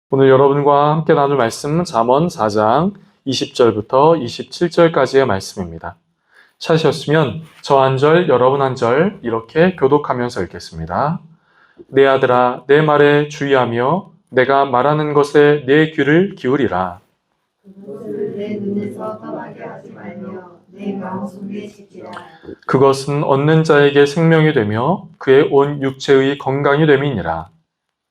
오늘 여러분과 함께 나눌 말씀은 잠언 4장 20절부터 27절까지의 말씀입니다. 찾으셨으면 저 한 절, 여러분 한 절 이렇게 교독하면서 읽겠습니다. 내 아들아, 내 말에 주의하며 내가 말하는 것에 내 귀를 기울이라. 그것을 내 눈에서 떠나게 하지 말며 내 마음속에 지키라. 그것은 얻는 자에게 생명이 되며 그의 온 육체의 건강이 됨이니라.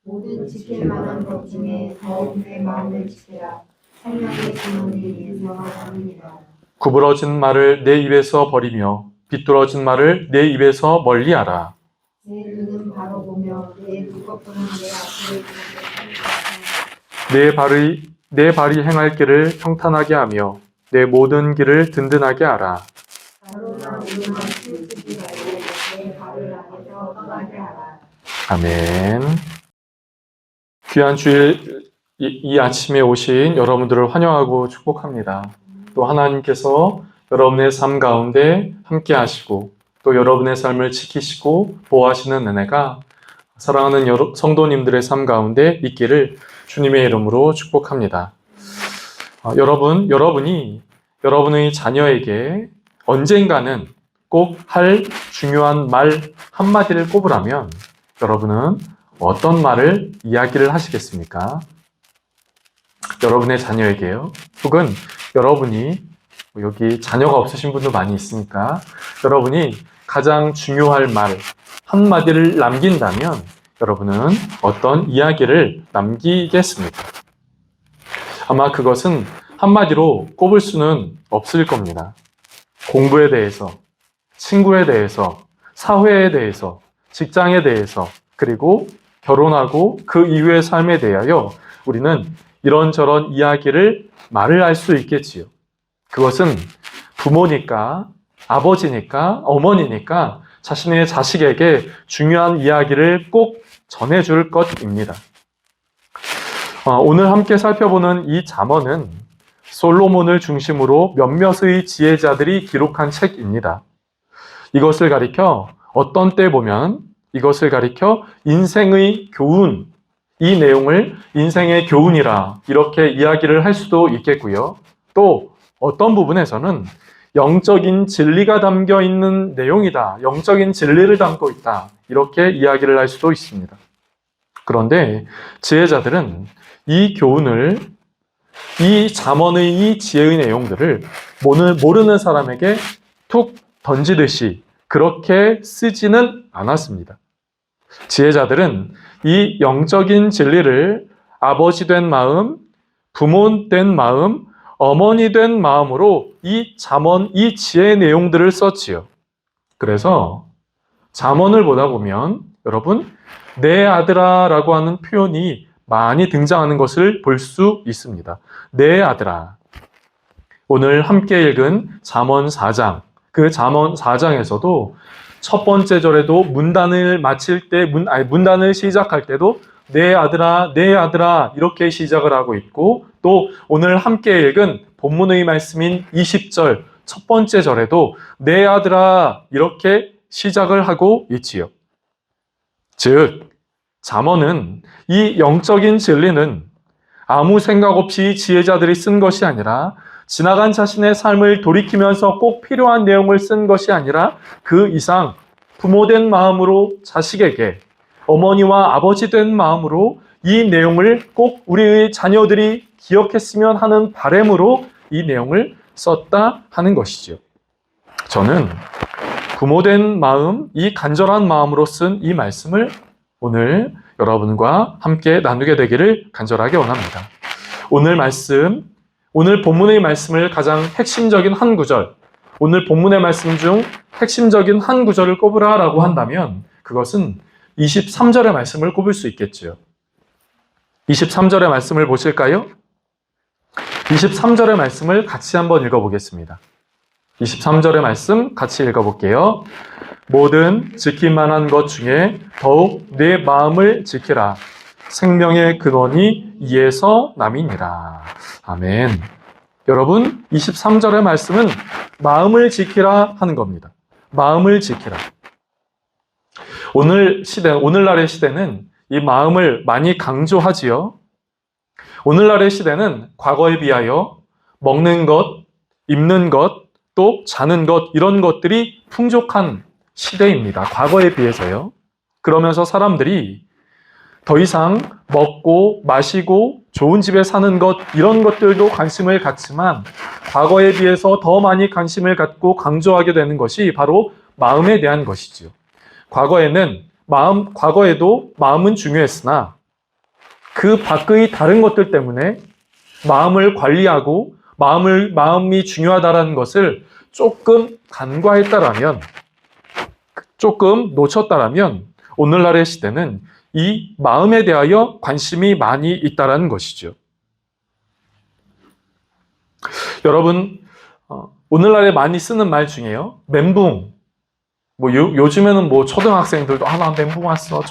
모든 지킬 만한 것 중에 더욱 내 마음을 지키라. 생명의 근원을 위해서 하느니라. 구부러진 말을 내 입에서 버리며 비뚤어진 말을 내 입에서 멀리하라. 내 눈은 바로 보며 내 눈꺼풀은 내 앞을 내 발이 행할 길을 평탄하게 하며 내 모든 길을 든든하게 하라. 가로나 오르나 치우치지 말고 내 발을 안에서 떠나게 하라. 아멘. 귀한 주일 이 아침에 오신 여러분들을 환영하고 축복합니다. 또 하나님께서 여러분의 삶 가운데 함께 하시고 또 여러분의 삶을 지키시고 보호하시는 은혜가 사랑하는 성도님들의 삶 가운데 있기를 주님의 이름으로 축복합니다. 여러분이 여러분의 자녀에게 언젠가는 꼭 할 중요한 말 한마디를 꼽으라면 여러분은 어떤 말을 이야기를 하시겠습니까? 여러분의 자녀에게요. 혹은 여러분이 여기 자녀가 없으신 분도 많이 있으니까 여러분이 가장 중요할 말 한마디를 남긴다면 여러분은 어떤 이야기를 남기겠습니까? 아마 그것은 한마디로 꼽을 수는 없을 겁니다. 공부에 대해서, 친구에 대해서, 사회에 대해서, 직장에 대해서, 그리고 결혼하고 그 이후의 삶에 대하여 우리는 이런저런 이야기를 말을 할 수 있겠지요. 그것은 부모니까, 아버지니까, 어머니니까 자신의 자식에게 중요한 이야기를 꼭 전해줄 것입니다. 오늘 함께 살펴보는 이 잠언은 솔로몬을 중심으로 몇몇의 지혜자들이 기록한 책입니다. 이것을 가리켜 어떤 때 보면 이것을 가리켜 인생의 교훈, 이 내용을 인생의 교훈이라 이렇게 이야기를 할 수도 있겠고요. 또 어떤 부분에서는 영적인 진리가 담겨 있는 내용이다. 영적인 진리를 담고 있다. 이렇게 이야기를 할 수도 있습니다. 그런데 지혜자들은 이 교훈을, 이 잠언의 이 지혜의 내용들을 모르는 사람에게 툭 던지듯이 그렇게 쓰지는 않았습니다. 지혜자들은 이 영적인 진리를 아버지 된 마음, 부모 된 마음, 어머니 된 마음으로 이 잠언, 이 지혜의 내용들을 썼지요. 그래서 잠언을 보다 보면 여러분, 내 아들아 라고 하는 표현이 많이 등장하는 것을 볼 수 있습니다. 내 아들아. 오늘 함께 읽은 잠언 4장, 그 잠언 4장에서도 첫 번째 절에도 문단을 마칠 때, 문단을 시작할 때도 내 아들아, 내 아들아 이렇게 시작을 하고 있고 또 오늘 함께 읽은 본문의 말씀인 20절 첫 번째 절에도 내 아들아 이렇게 시작을 하고 있지요. 즉, 잠언은 이 영적인 진리는 아무 생각 없이 지혜자들이 쓴 것이 아니라 지나간 자신의 삶을 돌이키면서 꼭 필요한 내용을 쓴 것이 아니라 그 이상 부모된 마음으로 자식에게, 어머니와 아버지 된 마음으로 이 내용을 꼭 우리의 자녀들이 기억했으면 하는 바람으로 이 내용을 썼다 하는 것이죠. 저는 부모된 마음, 이 간절한 마음으로 쓴 이 말씀을 오늘 여러분과 함께 나누게 되기를 간절하게 원합니다. 오늘 본문의 말씀을 가장 핵심적인 한 구절, 오늘 본문의 말씀 중 핵심적인 한 구절을 꼽으라 라고 한다면 그것은 23절의 말씀을 꼽을 수 있겠죠. 23절의 말씀을 보실까요? 23절의 말씀을 같이 한번 읽어보겠습니다. 23절의 말씀 같이 읽어볼게요. 모든 지킬 만한 것 중에 더욱 내 마음을 지키라. 생명의 근원이 이에서 남이니라. 아멘. 여러분, 23절의 말씀은 마음을 지키라 하는 겁니다. 마음을 지키라. 오늘날의 시대는 이 마음을 많이 강조하지요. 오늘날의 시대는 과거에 비하여 먹는 것, 입는 것, 또 자는 것, 이런 것들이 풍족한 시대입니다. 과거에 비해서요. 그러면서 사람들이 더 이상 먹고 마시고 좋은 집에 사는 것, 이런 것들도 관심을 갖지만 과거에 비해서 더 많이 관심을 갖고 강조하게 되는 것이 바로 마음에 대한 것이지요. 과거에도 마음은 중요했으나 그 밖의 다른 것들 때문에 마음을 관리하고 마음이 중요하다는 것을 조금 간과했다라면, 조금 놓쳤다라면 오늘날의 시대는 이 마음에 대하여 관심이 많이 있다라는 것이죠. 여러분, 오늘날에 많이 쓰는 말 중에요, 멘붕. 요즘에는 초등학생들도 나 멘붕 왔어.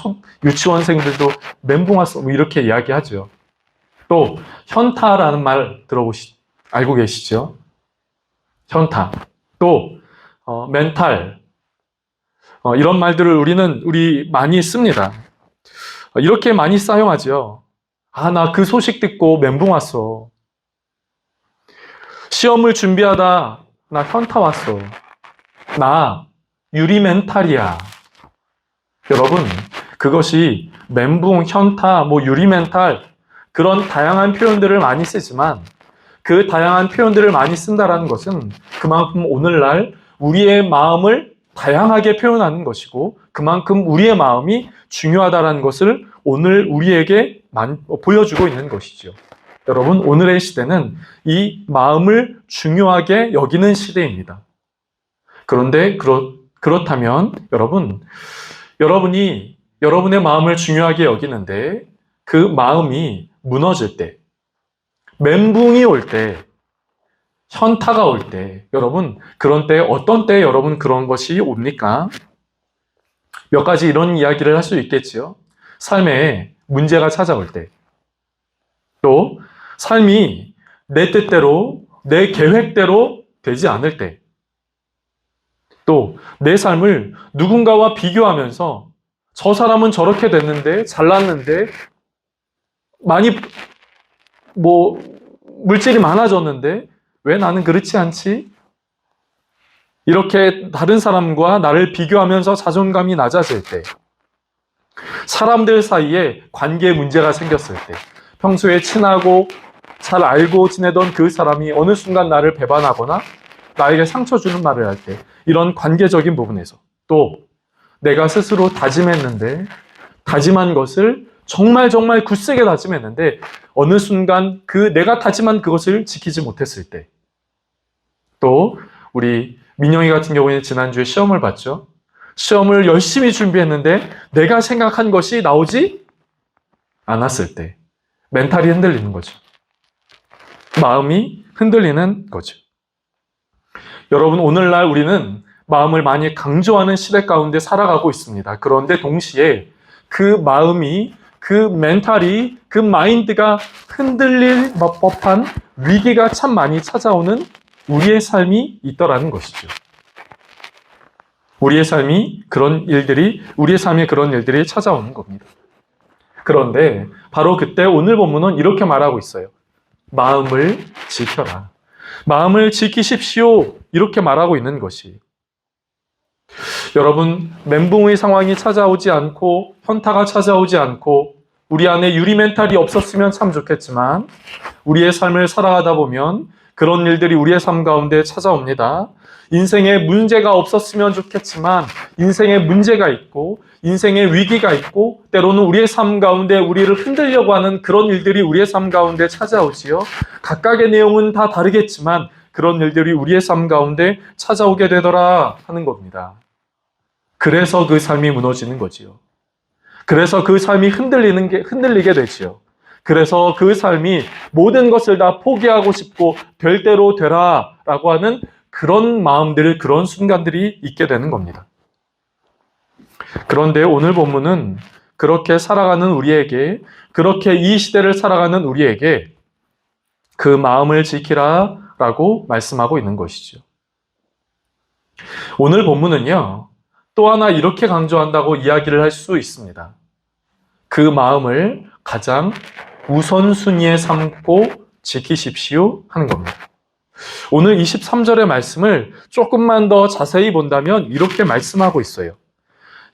유치원생들도 멘붕 왔어. 이렇게 이야기하죠. 또 현타라는 말 알고 계시죠? 현타. 또 멘탈. 이런 말들을 우리 많이 씁니다. 이렇게 많이 사용하죠. 나 그 소식 듣고 멘붕 왔어. 시험을 준비하다 나 현타 왔어. 나 유리 멘탈이야. 여러분, 그것이 멘붕, 현타, 유리 멘탈, 그런 다양한 표현들을 많이 쓰지만 그 다양한 표현들을 많이 쓴다는 것은 그만큼 오늘날 우리의 마음을 다양하게 표현하는 것이고 그만큼 우리의 마음이 중요하다는 것을 오늘 우리에게 보여주고 있는 것이죠. 여러분, 오늘의 시대는 이 마음을 중요하게 여기는 시대입니다. 그런데 그렇다면 여러분이 여러분의 마음을 중요하게 여기는데 그 마음이 무너질 때, 멘붕이 올 때, 현타가 올 때, 여러분, 그런 때, 어떤 때 여러분 그런 것이 옵니까? 몇 가지 이런 이야기를 할 수 있겠지요. 삶에 문제가 찾아올 때, 또 삶이 내 뜻대로, 내 계획대로 되지 않을 때, 또 내 삶을 누군가와 비교하면서 저 사람은 저렇게 됐는데, 잘났는데, 많이 물질이 많아졌는데 왜 나는 그렇지 않지? 이렇게 다른 사람과 나를 비교하면서 자존감이 낮아질 때, 사람들 사이에 관계에 문제가 생겼을 때, 평소에 친하고 잘 알고 지내던 그 사람이 어느 순간 나를 배반하거나 나에게 상처 주는 말을 할 때, 이런 관계적인 부분에서, 또 내가 스스로 다짐했는데 다짐한 것을 정말 굳세게 다짐했는데 어느 순간 내가 다짐한 그것을 지키지 못했을 때, 또 우리 민영이 같은 경우에는 지난주에 시험을 봤죠. 시험을 열심히 준비했는데 내가 생각한 것이 나오지 않았을 때 멘탈이 흔들리는 거죠. 마음이 흔들리는 거죠. 여러분, 오늘날 우리는 마음을 많이 강조하는 시대 가운데 살아가고 있습니다. 그런데 동시에 그 마음이, 그 멘탈이, 그 마인드가 흔들릴 법한 위기가 참 많이 찾아오는 우리의 삶이 있더라는 것이죠. 우리의 삶에 그런 일들이 찾아오는 겁니다. 그런데 바로 그때 오늘 본문은 이렇게 말하고 있어요. 마음을 지켜라. 마음을 지키십시오. 이렇게 말하고 있는 것이. 여러분, 멘붕의 상황이 찾아오지 않고 현타가 찾아오지 않고 우리 안에 유리 멘탈이 없었으면 참 좋겠지만 우리의 삶을 살아가다 보면 그런 일들이 우리의 삶 가운데 찾아옵니다. 인생에 문제가 없었으면 좋겠지만 인생에 문제가 있고 인생에 위기가 있고 때로는 우리의 삶 가운데 우리를 흔들려고 하는 그런 일들이 우리의 삶 가운데 찾아오지요. 각각의 내용은 다 다르겠지만 그런 일들이 우리의 삶 가운데 찾아오게 되더라 하는 겁니다. 그래서 그 삶이 무너지는 거지요. 그래서 그 삶이 흔들리게 되지요. 그래서 그 삶이 모든 것을 다 포기하고 싶고 별대로 되라라고 하는 그런 마음들, 그런 순간들이 있게 되는 겁니다. 그런데 오늘 본문은 그렇게 살아가는 우리에게, 그렇게 이 시대를 살아가는 우리에게 그 마음을 지키라라고 말씀하고 있는 것이죠. 오늘 본문은요, 또 하나 이렇게 강조한다고 이야기를 할 수 있습니다. 그 마음을 가장 우선순위에 삼고 지키십시오 하는 겁니다. 오늘 23절의 말씀을 조금만 더 자세히 본다면 이렇게 말씀하고 있어요.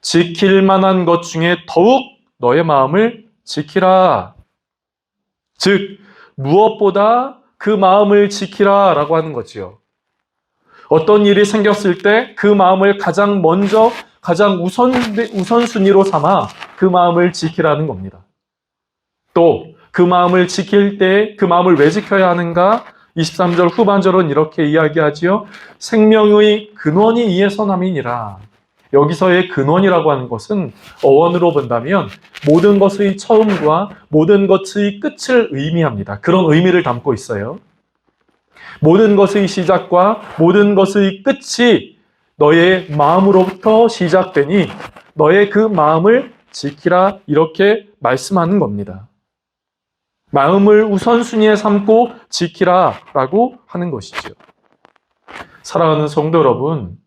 지킬 만한 것 중에 더욱 너의 마음을 지키라. 즉, 무엇보다 그 마음을 지키라 라고 하는 거지요. 어떤 일이 생겼을 때 그 마음을 가장 먼저, 가장 우선순위로 삼아 그 마음을 지키라는 겁니다. 또 그 마음을 지킬 때 그 마음을 왜 지켜야 하는가? 23절 후반절은 이렇게 이야기하지요. 생명의 근원이 이에서 남이니라. 여기서의 근원이라고 하는 것은 어원으로 본다면 모든 것의 처음과 모든 것의 끝을 의미합니다. 그런 의미를 담고 있어요. 모든 것의 시작과 모든 것의 끝이 너의 마음으로부터 시작되니 너의 그 마음을 지키라 이렇게 말씀하는 겁니다. 마음을 우선순위에 삼고 지키라 라고 하는 것이죠. 사랑하는 성도 여러분,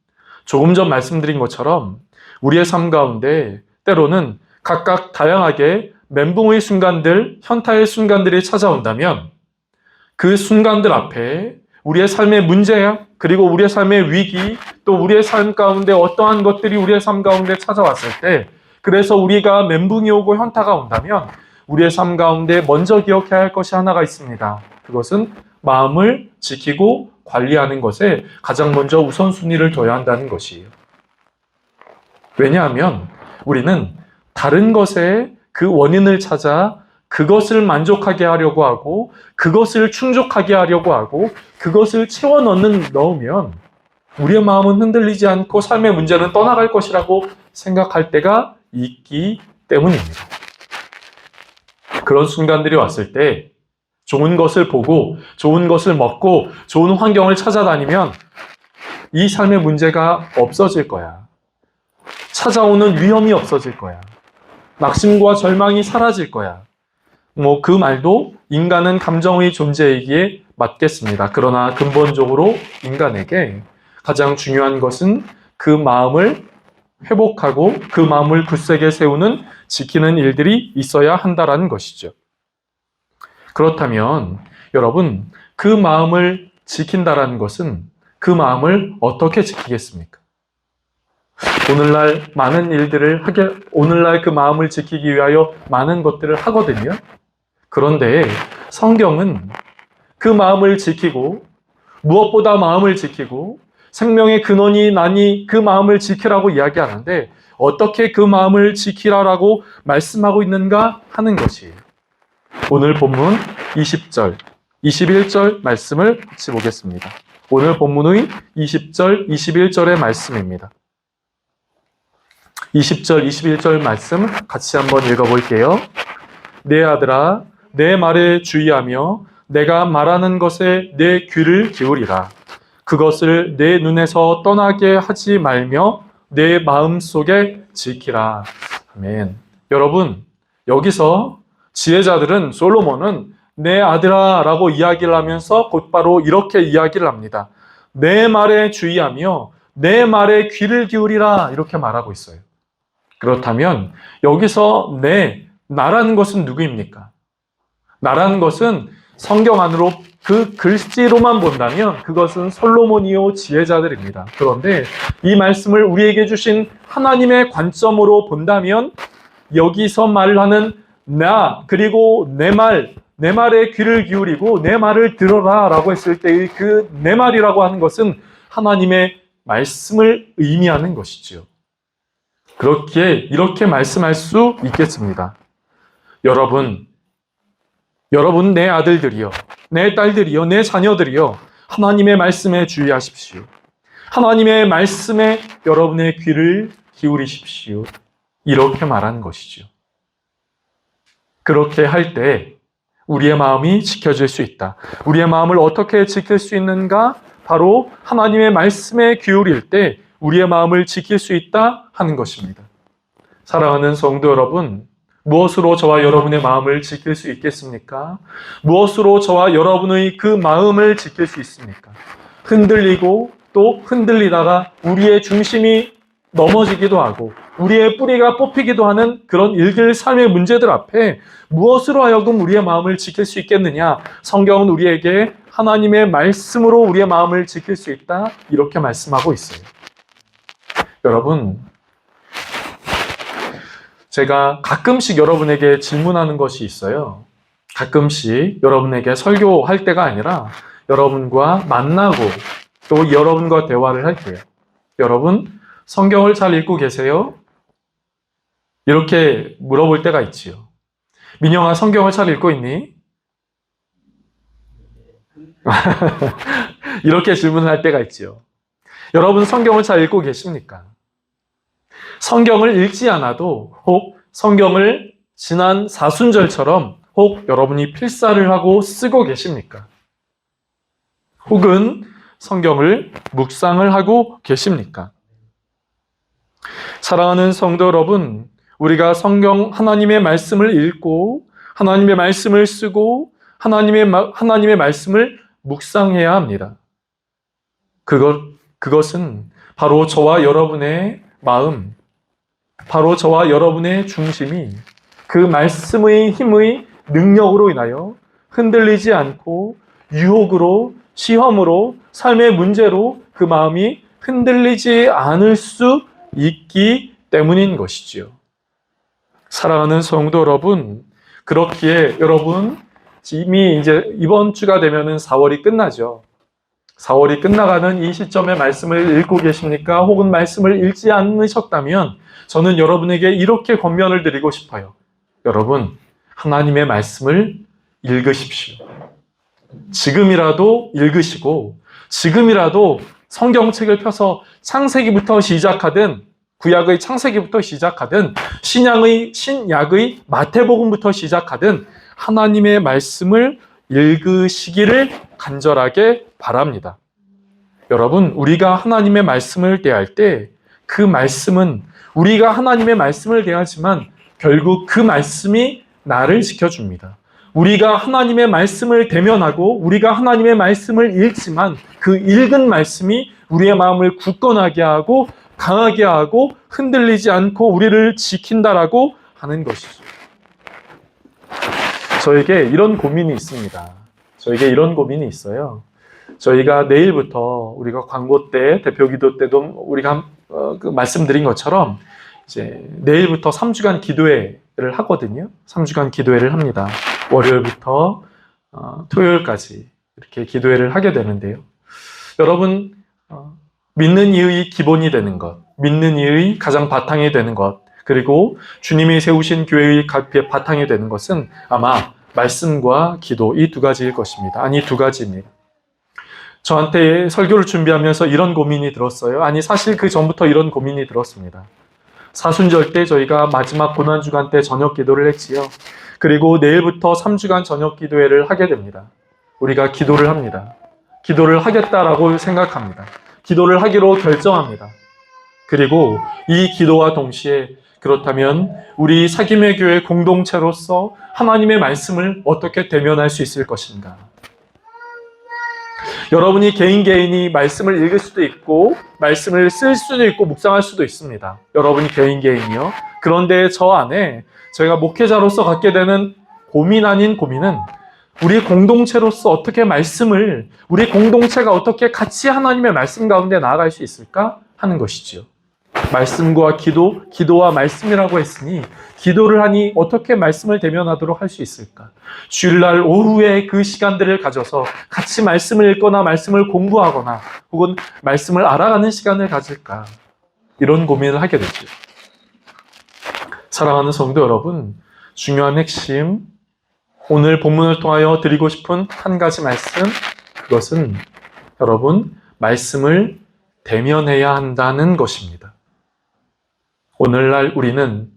조금 전 말씀드린 것처럼 우리의 삶 가운데 때로는 각각 다양하게 멘붕의 순간들, 현타의 순간들이 찾아온다면 그 순간들 앞에 우리의 삶의 문제, 그리고 우리의 삶의 위기, 또 우리의 삶 가운데 어떠한 것들이 우리의 삶 가운데 찾아왔을 때, 그래서 우리가 멘붕이 오고 현타가 온다면 우리의 삶 가운데 먼저 기억해야 할 것이 하나가 있습니다. 그것은 마음을 지키고 관리하는 것에 가장 먼저 우선순위를 둬야 한다는 것이에요. 왜냐하면 우리는 다른 것에 그 원인을 찾아 그것을 만족하게 하려고 하고 그것을 충족하게 하려고 하고 그것을 채워 넣으면 우리의 마음은 흔들리지 않고 삶의 문제는 떠나갈 것이라고 생각할 때가 있기 때문입니다. 그런 순간들이 왔을 때 좋은 것을 보고 좋은 것을 먹고 좋은 환경을 찾아다니면 이 삶의 문제가 없어질 거야. 찾아오는 위험이 없어질 거야. 낙심과 절망이 사라질 거야. 그 말도 인간은 감정의 존재이기에 맞겠습니다. 그러나 근본적으로 인간에게 가장 중요한 것은 그 마음을 회복하고 그 마음을 굳세게 세우는 지키는 일들이 있어야 한다라는 것이죠. 그렇다면 여러분, 그 마음을 지킨다라는 것은 그 마음을 어떻게 지키겠습니까? 오늘날 그 마음을 지키기 위하여 많은 것들을 하거든요. 그런데 성경은 그 마음을 지키고 무엇보다 마음을 지키고 생명의 근원이 나니 그 마음을 지키라고 이야기하는데 어떻게 그 마음을 지키라라고 말씀하고 있는가 하는 것이에요. 오늘 본문 20절, 21절 말씀을 같이 보겠습니다. 오늘 본문의 20절, 21절의 말씀입니다. 20절, 21절 말씀 같이 한번 읽어볼게요. 내 아들아, 내 말에 주의하며 내가 말하는 것에 내 귀를 기울이라. 그것을 내 눈에서 떠나게 하지 말며 내 마음속에 지키라. 아멘. 여러분, 여기서 지혜자들은 솔로몬은 내 아들아 라고 이야기를 하면서 곧바로 이렇게 이야기를 합니다. 내 말에 주의하며 내 말에 귀를 기울이라 이렇게 말하고 있어요. 그렇다면 여기서 나라는 것은 누구입니까? 나라는 것은 성경 안으로 그 글씨로만 본다면 그것은 솔로몬이요 지혜자들입니다. 그런데 이 말씀을 우리에게 주신 하나님의 관점으로 본다면 여기서 말하는 나 그리고 내 말에 귀를 기울이고 내 말을 들어라 라고 했을 때의 그 내 말이라고 하는 것은 하나님의 말씀을 의미하는 것이지요. 그렇기에 이렇게 말씀할 수 있겠습니다. 여러분 내 아들들이요, 내 딸들이요, 내 자녀들이요, 하나님의 말씀에 주의하십시오. 하나님의 말씀에 여러분의 귀를 기울이십시오. 이렇게 말하는 것이죠. 그렇게 할 때 우리의 마음이 지켜질 수 있다. 우리의 마음을 어떻게 지킬 수 있는가? 바로 하나님의 말씀에 기울일 때 우리의 마음을 지킬 수 있다 하는 것입니다. 사랑하는 성도 여러분, 무엇으로 저와 여러분의 마음을 지킬 수 있겠습니까? 무엇으로 저와 여러분의 그 마음을 지킬 수 있습니까? 흔들리고 또 흔들리다가 우리의 중심이 넘어지기도 하고 우리의 뿌리가 뽑히기도 하는 그런 일들 삶의 문제들 앞에 무엇으로 하여금 우리의 마음을 지킬 수 있겠느냐? 성경은 우리에게 하나님의 말씀으로 우리의 마음을 지킬 수 있다. 이렇게 말씀하고 있어요. 여러분, 제가 가끔씩 여러분에게 질문하는 것이 있어요. 가끔씩 여러분에게 설교할 때가 아니라 여러분과 만나고 또 여러분과 대화를 할 때요. 여러분, 성경을 잘 읽고 계세요? 이렇게 물어볼 때가 있지요. 민영아, 성경을 잘 읽고 있니? 이렇게 질문할 때가 있지요. 여러분, 성경을 잘 읽고 계십니까? 성경을 읽지 않아도 혹 성경을 지난 사순절처럼 혹 여러분이 필사를 하고 쓰고 계십니까? 혹은 성경을 묵상을 하고 계십니까? 사랑하는 성도 여러분, 우리가 성경 하나님의 말씀을 읽고 하나님의 말씀을 쓰고 하나님의 말씀을 묵상해야 합니다. 그것은 바로 저와 여러분의 마음, 바로 저와 여러분의 중심이 그 말씀의 힘의 능력으로 인하여 흔들리지 않고 유혹으로, 시험으로, 삶의 문제로 그 마음이 흔들리지 않을 수 있기 때문인 것이지요. 사랑하는 성도 여러분, 그렇기에 여러분 이미 이제 이번 주가 되면은 4월이 끝나죠. 4월이 끝나가는 이 시점에 말씀을 읽고 계십니까? 혹은 말씀을 읽지 않으셨다면 저는 여러분에게 이렇게 권면을 드리고 싶어요. 여러분, 하나님의 말씀을 읽으십시오. 지금이라도 읽으시고 지금이라도 성경책을 펴서 창세기부터 시작하든 구약의 창세기부터 시작하든 신약의 마태복음부터 시작하든 하나님의 말씀을 읽으시기를 간절하게 바랍니다. 여러분, 우리가 하나님의 말씀을 대할 때 그 말씀은 우리가 하나님의 말씀을 대하지만 결국 그 말씀이 나를 지켜줍니다. 우리가 하나님의 말씀을 대면하고 우리가 하나님의 말씀을 읽지만 그 읽은 말씀이 우리의 마음을 굳건하게 하고 강하게 하고 흔들리지 않고 우리를 지킨다라고 하는 것이죠. 저에게 이런 고민이 있습니다. 저에게 이런 고민이 있어요. 저희가 내일부터 우리가 광고 때 대표 기도 때도 우리가 말씀드린 것처럼 이제 내일부터 3주간 기도회를 하거든요. 3주간 기도회를 합니다. 월요일부터 토요일까지 이렇게 기도회를 하게 되는데요. 여러분, 믿는 이의 기본이 되는 것, 믿는 이의 가장 바탕이 되는 것, 그리고 주님이 세우신 교회의 바탕이 되는 것은 아마 말씀과 기도, 이 두 가지일 것입니다. 아니, 두 가지입니다. 저한테 설교를 준비하면서 이런 고민이 들었어요. 아니, 사실 그 전부터 이런 고민이 들었습니다. 사순절 때 저희가 마지막 고난주간 때 저녁 기도를 했지요. 그리고 내일부터 3주간 저녁 기도회를 하게 됩니다. 우리가 기도를 합니다. 기도를 하겠다라고 생각합니다. 기도를 하기로 결정합니다. 그리고 이 기도와 동시에 그렇다면 우리 사김의 교회 공동체로서 하나님의 말씀을 어떻게 대면할 수 있을 것인가? 여러분이 개인이 말씀을 읽을 수도 있고 말씀을 쓸 수도 있고 묵상할 수도 있습니다. 여러분이 개인이요. 그런데 저 안에 저희가 목회자로서 갖게 되는 고민 아닌 고민은 우리 공동체로서 어떻게 말씀을, 우리 공동체가 어떻게 같이 하나님의 말씀 가운데 나아갈 수 있을까 하는 것이지요. 말씀과 기도와 말씀이라고 했으니 기도를 하니 어떻게 말씀을 대면하도록 할 수 있을까? 주일날 오후에 그 시간들을 가져서 같이 말씀을 읽거나 말씀을 공부하거나 혹은 말씀을 알아가는 시간을 가질까? 이런 고민을 하게 되죠. 사랑하는 성도 여러분, 중요한 핵심, 오늘 본문을 통하여 드리고 싶은 한 가지 말씀, 그것은 여러분, 말씀을 대면해야 한다는 것입니다. 오늘날 우리는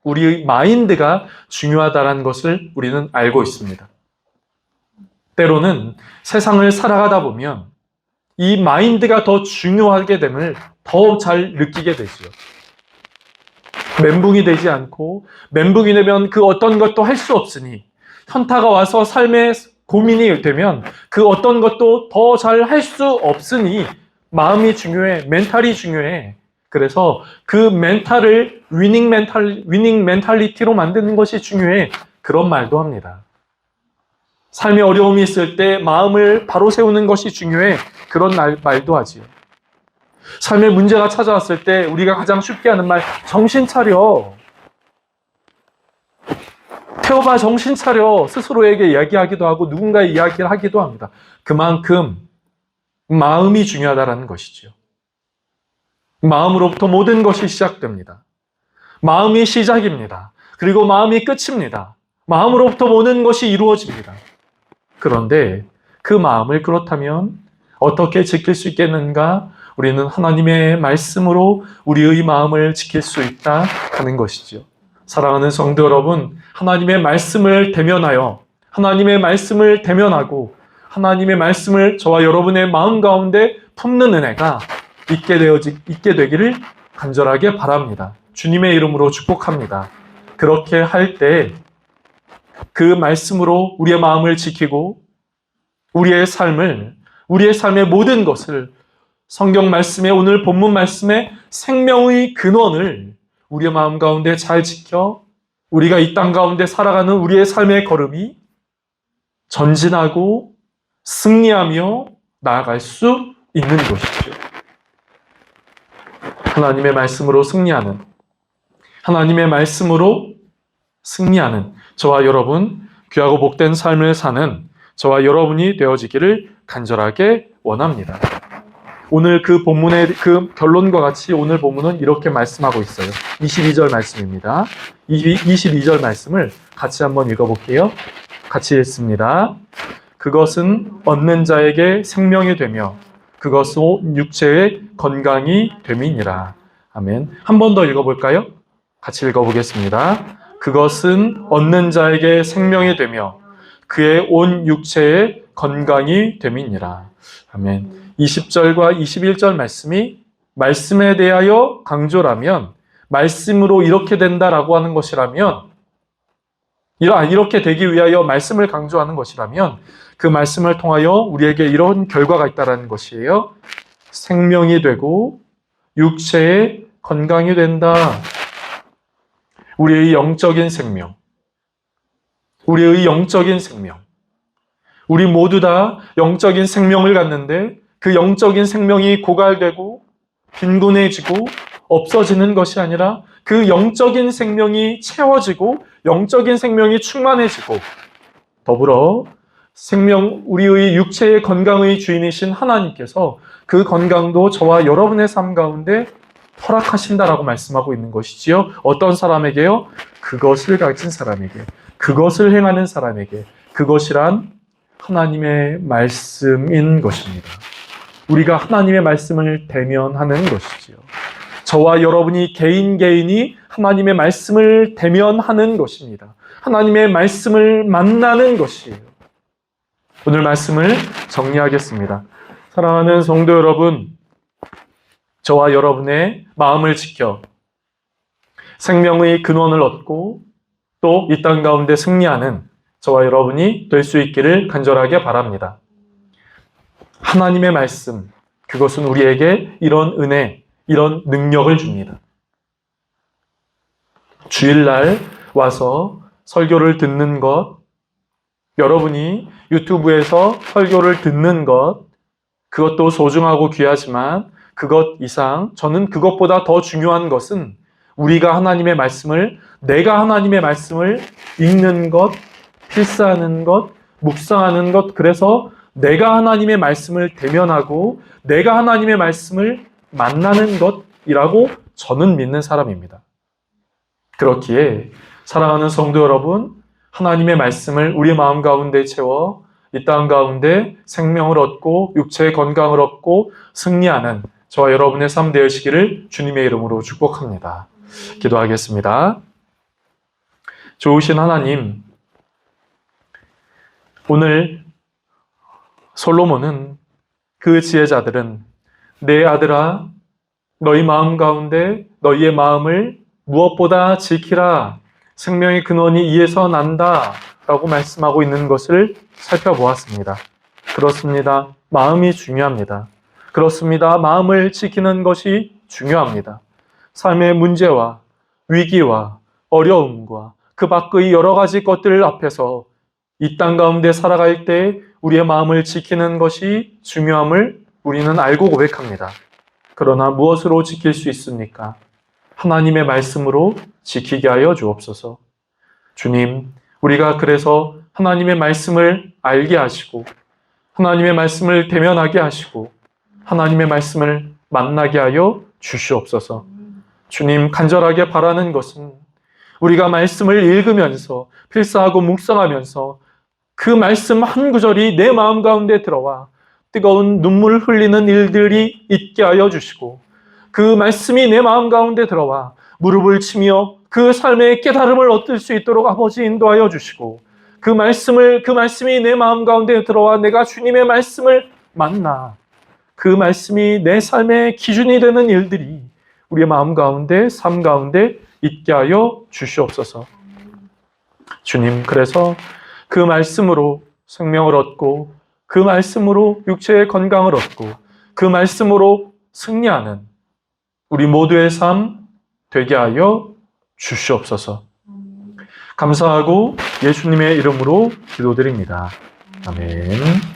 우리의 마인드가 중요하다는 것을 우리는 알고 있습니다. 때로는 세상을 살아가다 보면 이 마인드가 더 중요하게 됨을 더 잘 느끼게 되지요. 멘붕이 되지 않고 멘붕이 되면 그 어떤 것도 할 수 없으니 현타가 와서 삶의 고민이 되면 그 어떤 것도 더 잘 할 수 없으니 마음이 중요해, 멘탈이 중요해. 그래서 그 멘탈을 위닝 멘탈리티로 만드는 것이 중요해. 그런 말도 합니다. 삶에 어려움이 있을 때 마음을 바로 세우는 것이 중요해. 그런 말도 하지요. 삶에 문제가 찾아왔을 때 우리가 가장 쉽게 하는 말, 정신 차려. 태어봐, 정신 차려. 스스로에게 이야기하기도 하고 누군가의 이야기를 하기도 합니다. 그만큼 마음이 중요하다는 것이죠. 마음으로부터 모든 것이 시작됩니다. 마음이 시작입니다. 그리고 마음이 끝입니다. 마음으로부터 모든 것이 이루어집니다. 그런데 그 마음을 그렇다면 어떻게 지킬 수 있겠는가? 우리는 하나님의 말씀으로 우리의 마음을 지킬 수 있다 하는 것이죠. 사랑하는 성도 여러분, 하나님의 말씀을 대면하여 하나님의 말씀을 대면하고 하나님의 말씀을 저와 여러분의 마음 가운데 품는 은혜가 있게 되기를 간절하게 바랍니다. 주님의 이름으로 축복합니다. 그렇게 할 때 그 말씀으로 우리의 마음을 지키고 우리의 삶의 모든 것을 성경 말씀에, 오늘 본문 말씀에 생명의 근원을 우리의 마음 가운데 잘 지켜 우리가 이 땅 가운데 살아가는 우리의 삶의 걸음이 전진하고 승리하며 나아갈 수 있는 것이죠. 하나님의 말씀으로 승리하는, 하나님의 말씀으로 승리하는 저와 여러분, 귀하고 복된 삶을 사는 저와 여러분이 되어지기를 간절하게 원합니다. 오늘 그 본문의 그 결론과 같이 오늘 본문은 이렇게 말씀하고 있어요. 22절 말씀입니다. 22절 말씀을 같이 한번 읽어볼게요. 같이 읽습니다. 그것은 얻는 자에게 생명이 되며 그것은 육체의 건강이 됨이니라. 아멘. 한 번 더 읽어볼까요? 같이 읽어보겠습니다. 그것은 얻는 자에게 생명이 되며 그의 온 육체의 건강이 됨이니라. 아멘. 20절과 21절 말씀이 말씀에 대하여 강조라면, 말씀으로 이렇게 된다라고 하는 것이라면, 이렇게 되기 위하여 말씀을 강조하는 것이라면 그 말씀을 통하여 우리에게 이런 결과가 있다는 것이에요. 생명이 되고 육체의 건강이 된다. 우리의 영적인 생명. 우리 모두 다 영적인 생명을 갖는데 그 영적인 생명이 고갈되고 빈곤해지고 없어지는 것이 아니라 그 영적인 생명이 채워지고 영적인 생명이 충만해지고 더불어 우리의 육체의 건강의 주인이신 하나님께서 그 건강도 저와 여러분의 삶 가운데 허락하신다라고 말씀하고 있는 것이지요. 어떤 사람에게요? 그것을 가진 사람에게, 그것을 행하는 사람에게. 그것이란 하나님의 말씀인 것입니다. 우리가 하나님의 말씀을 대면하는 것이지요. 저와 여러분이 개인이 하나님의 말씀을 대면하는 것입니다. 하나님의 말씀을 만나는 것이에요. 오늘 말씀을 정리하겠습니다. 사랑하는 성도 여러분, 저와 여러분의 마음을 지켜 생명의 근원을 얻고 또 이 땅 가운데 승리하는 저와 여러분이 될 수 있기를 간절하게 바랍니다. 하나님의 말씀, 그것은 우리에게 이런 은혜, 이런 능력을 줍니다. 주일날 와서 설교를 듣는 것, 여러분이 유튜브에서 설교를 듣는 것, 그것도 소중하고 귀하지만 그것 이상, 저는 그것보다 더 중요한 것은 우리가 내가 하나님의 말씀을 읽는 것, 필사하는 것, 묵상하는 것, 그래서 내가 하나님의 말씀을 대면하고 내가 하나님의 말씀을 만나는 것이라고 저는 믿는 사람입니다. 그렇기에 사랑하는 성도 여러분, 하나님의 말씀을 우리 마음 가운데 채워 이 땅 가운데 생명을 얻고 육체의 건강을 얻고 승리하는 저와 여러분의 삶 되시기를 주님의 이름으로 축복합니다. 기도하겠습니다. 좋으신 하나님, 오늘 솔로몬은 그 지혜자들은 내 아들아 너희 마음 가운데 너희의 마음을 무엇보다 지키라. 생명의 근원이 이에서 난다. 라고 말씀하고 있는 것을 살펴보았습니다. 그렇습니다. 마음이 중요합니다. 그렇습니다. 마음을 지키는 것이 중요합니다. 삶의 문제와 위기와 어려움과 그 밖의 여러 가지 것들 앞에서 이 땅 가운데 살아갈 때 우리의 마음을 지키는 것이 중요함을 우리는 알고 고백합니다. 그러나 무엇으로 지킬 수 있습니까? 하나님의 말씀으로 지키게 하여 주옵소서. 주님, 우리가 그래서 하나님의 말씀을 알게 하시고 하나님의 말씀을 대면하게 하시고 하나님의 말씀을 만나게 하여 주시옵소서. 주님, 간절하게 바라는 것은 우리가 말씀을 읽으면서 필사하고 묵상하면서 그 말씀 한 구절이 내 마음 가운데 들어와 뜨거운 눈물 흘리는 일들이 있게 하여 주시고 그 말씀이 내 마음 가운데 들어와 무릎을 치며 그 삶의 깨달음을 얻을 수 있도록 아버지 인도하여 주시고 그 말씀이 내 마음 가운데 들어와 내가 주님의 말씀을 만나 그 말씀이 내 삶의 기준이 되는 일들이 우리의 마음 가운데, 삶 가운데 있게 하여 주시옵소서. 주님, 그래서 그 말씀으로 생명을 얻고 그 말씀으로 육체의 건강을 얻고 그 말씀으로 승리하는 우리 모두의 삶 되게 하여 주시옵소서. 감사하고 예수님의 이름으로 기도드립니다. 아멘.